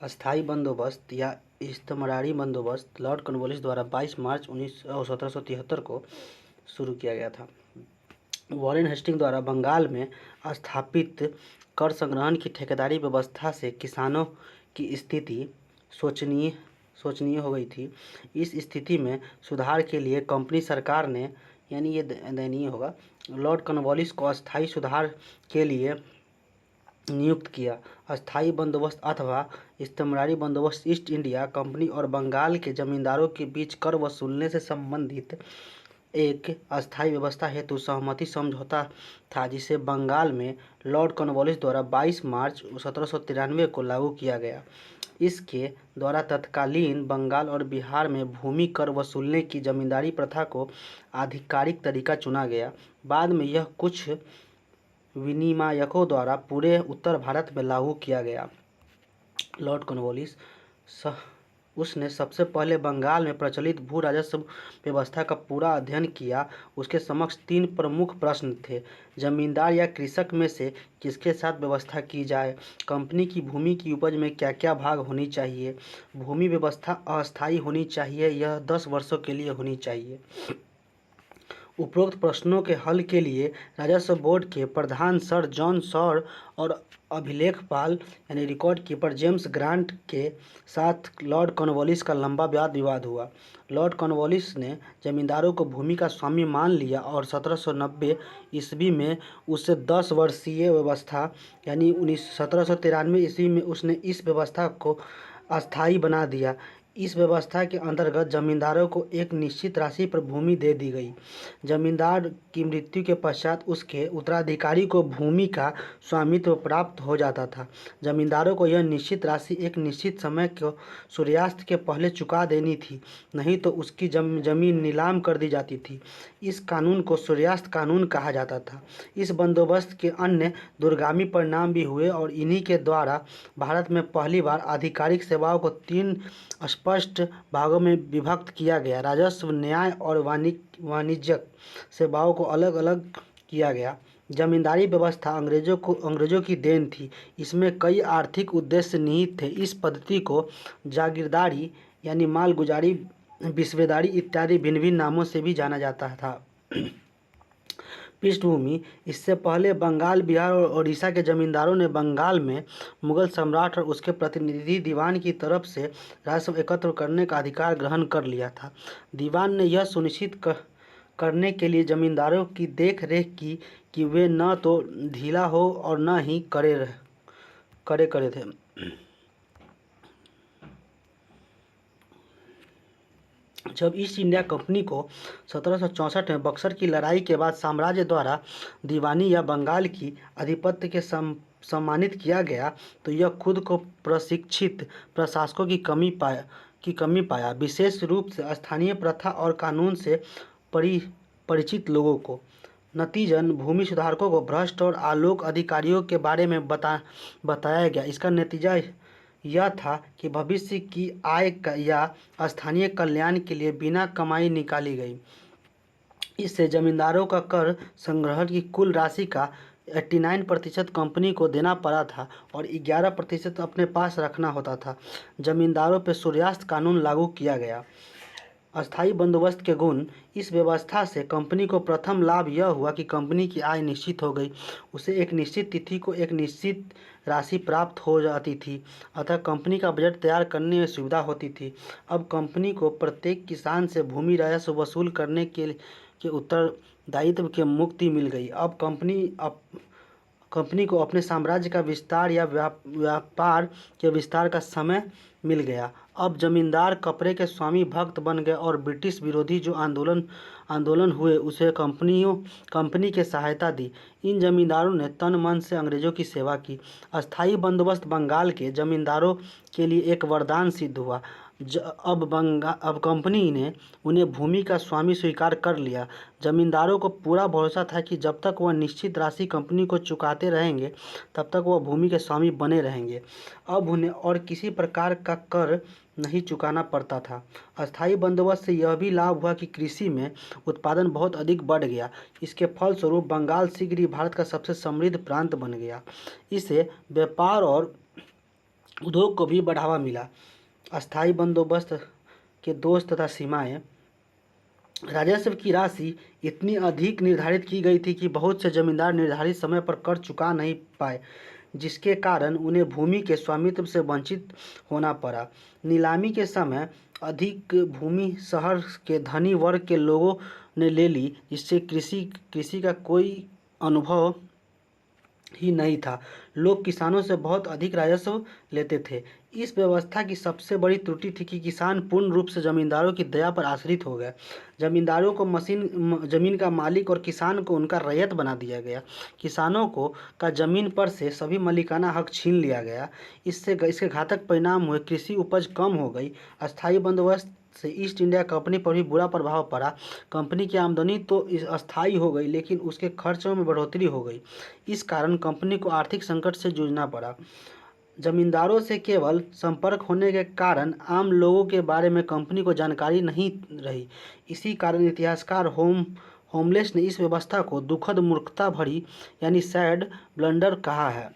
अस्थायी बंदोबस्त या इस्तमरारी बंदोबस्त लॉर्ड कॉर्नवालिस द्वारा 22 मार्च 1773 को शुरू किया गया था। वॉरेन हेस्टिंग द्वारा बंगाल में स्थापित कर संग्रहण की ठेकेदारी व्यवस्था से किसानों की स्थिति शोचनीय हो गई थी। इस स्थिति में सुधार के लिए कंपनी सरकार ने, यानी ये दयनीय होगा, लॉर्ड कॉर्नवालिस को अस्थायी सुधार के लिए नियुक्त किया। अस्थायी बंदोबस्त अथवा इस्तमरारी बंदोबस्त ईस्ट इंडिया कंपनी और बंगाल के जमींदारों के बीच कर वसूलने से संबंधित एक अस्थायी व्यवस्था हेतु सहमति समझौता था, जिसे बंगाल में लॉर्ड कॉर्नवालिस द्वारा 22 मार्च 1793 को लागू किया गया। इसके द्वारा तत्कालीन बंगाल और बिहार में भूमि कर वसूलने की जमींदारी प्रथा को आधिकारिक तरीका चुना गया। बाद में यह कुछ विनियामकों द्वारा पूरे उत्तर भारत में लागू किया गया। लॉर्ड कॉर्नवालिस उसने सबसे पहले बंगाल में प्रचलित भू राजस्व व्यवस्था का पूरा अध्ययन किया। उसके समक्ष 3 प्रमुख प्रश्न थे। जमींदार या कृषक में से किसके साथ व्यवस्था की जाए, कंपनी की भूमि की उपज में क्या क्या भाग होनी चाहिए, भूमि व्यवस्था अस्थायी होनी चाहिए, यह 10 वर्षों के लिए होनी चाहिए। उपरोक्त प्रश्नों के हल के लिए राजस्व बोर्ड के प्रधान सर जॉन सॉर और अभिलेखपाल यानी रिकॉर्ड कीपर जेम्स ग्रांट के साथ लॉर्ड कॉर्नवालिस का लंबा वाद विवाद हुआ। लॉर्ड कॉर्नवालिस ने जमींदारों को भूमि का स्वामी मान लिया और 1790 ईस्वी में उससे 10 वर्षीय व्यवस्था यानी 1793 ईस्वी में उसने इस व्यवस्था को अस्थायी बना दिया। इस व्यवस्था के अंतर्गत जमींदारों को एक निश्चित राशि पर भूमि दे दी गई। जमींदार की मृत्यु के पश्चात उसके उत्तराधिकारी को भूमि का स्वामित्व प्राप्त हो जाता था। जमींदारों को यह निश्चित राशि एक निश्चित समय को सूर्यास्त के पहले चुका देनी थी, नहीं तो उसकी जमीन नीलाम कर दी जाती थी। इस कानून को सूर्यास्त कानून कहा जाता था। इस बंदोबस्त के अन्य दूरगामी परिणाम भी हुए और इन्हीं के द्वारा भारत में पहली बार आधिकारिक सेवाओं को 3 स्पष्ट भागों में विभक्त किया गया। राजस्व, न्याय और वाणिज्यिक सेवाओं को अलग अलग किया गया। जमींदारी व्यवस्था अंग्रेजों की देन थी। इसमें कई आर्थिक उद्देश्य निहित थे। इस पद्धति को जागीरदारी यानी मालगुजारी, बिस्वेदारी इत्यादि भिन्न भिन्न नामों से भी जाना जाता था। पृष्ठभूमि: इससे पहले बंगाल, बिहार और ओडिशा के जमींदारों ने बंगाल में मुगल सम्राट और उसके प्रतिनिधि दीवान की तरफ से राजस्व एकत्र करने का अधिकार ग्रहण कर लिया था। दीवान ने यह सुनिश्चित करने के लिए जमींदारों की देख रेख की कि वे न तो ढीला हो और न ही करे थे। जब ईस्ट इंडिया कंपनी को 1764 में बक्सर की लड़ाई के बाद साम्राज्य द्वारा दीवानी या बंगाल की आधिपत्य के सम्मानित किया गया, तो यह खुद को प्रशिक्षित प्रशासकों की कमी पाया, विशेष रूप से स्थानीय प्रथा और कानून से परिचित लोगों को। नतीजन भूमि सुधारकों को भ्रष्ट और अलोक अधिकारियों के बारे में बताया गया। इसका नतीजा यह था कि भविष्य की आय या स्थानीय कल्याण के लिए बिना कमाई निकाली गई। इससे जमींदारों का कर संग्रहण की कुल राशि का 89% कंपनी को देना पड़ा था और 11% अपने पास रखना होता था। जमींदारों पर सूर्यास्त कानून लागू किया गया। अस्थायी बंदोबस्त के गुण: इस व्यवस्था से कंपनी को प्रथम लाभ यह हुआ कि कंपनी की आय निश्चित हो गई। उसे एक निश्चित तिथि को एक निश्चित राशि प्राप्त हो जाती थी, अतः कंपनी का बजट तैयार करने में सुविधा होती थी। अब कंपनी को प्रत्येक किसान से भूमि राजस्व वसूल करने के उत्तरदायित्व की मुक्ति मिल गई। अब कंपनी को अपने साम्राज्य का विस्तार या व्यापार के विस्तार का समय मिल गया। अब जमींदार कपड़े के स्वामी भक्त बन गए और ब्रिटिश विरोधी जो आंदोलन हुए उसे कंपनी के सहायता दी। इन जमींदारों ने तन मन से अंग्रेजों की सेवा की। अस्थायी बंदोबस्त बंगाल के जमींदारों के लिए एक वरदान सिद्ध हुआ। अब कंपनी ने उन्हें भूमि का स्वामी स्वीकार कर लिया। जमींदारों को पूरा भरोसा था कि जब तक वह निश्चित राशि कंपनी को चुकाते रहेंगे तब तक वह भूमि के स्वामी बने रहेंगे। अब उन्हें और किसी प्रकार का कर नहीं चुकाना पड़ता था। अस्थायी बंदोबस्त से यह भी लाभ हुआ कि कृषि में उत्पादन बहुत अधिक बढ़ गया। इसके फलस्वरूप बंगाल शीघ्र ही भारत का सबसे समृद्ध प्रांत बन गया। इसे व्यापार और उद्योग को भी बढ़ावा मिला। अस्थायी बंदोबस्त के दोष तथा सीमाएं। राजस्व की राशि इतनी अधिक निर्धारित की गई थी कि बहुत से जमींदार निर्धारित समय पर कर चुका नहीं पाए, जिसके कारण उन्हें भूमि के स्वामित्व से वंचित होना पड़ा। नीलामी के समय अधिक भूमि शहर के धनी वर्ग के लोगों ने ले ली, जिससे कृषि का कोई अनुभव ही नहीं था। लोग किसानों से बहुत अधिक राजस्व लेते थे। इस व्यवस्था की सबसे बड़ी त्रुटि थी कि किसान पूर्ण रूप से जमींदारों की दया पर आश्रित हो गए। जमींदारों को जमीन का मालिक और किसान को उनका रैयत बना दिया गया। किसानों को का जमीन पर से सभी मालिकाना हक छीन लिया गया। इसके घातक परिणाम हुए। कृषि उपज कम हो गई। अस्थायी बंदोबस्त से ईस्ट इंडिया कंपनी पर भी बुरा प्रभाव पड़ा। कंपनी की आमदनी तो अस्थायी हो गई, लेकिन उसके खर्चों में बढ़ोतरी हो गई। इस कारण कंपनी को आर्थिक संकट से जूझना पड़ा। जमींदारों से केवल संपर्क होने के कारण आम लोगों के बारे में कंपनी को जानकारी नहीं रही। इसी कारण इतिहासकार होमलेस ने इस व्यवस्था को दुखद मूर्खता भरी यानी सैड ब्लंडर कहा है।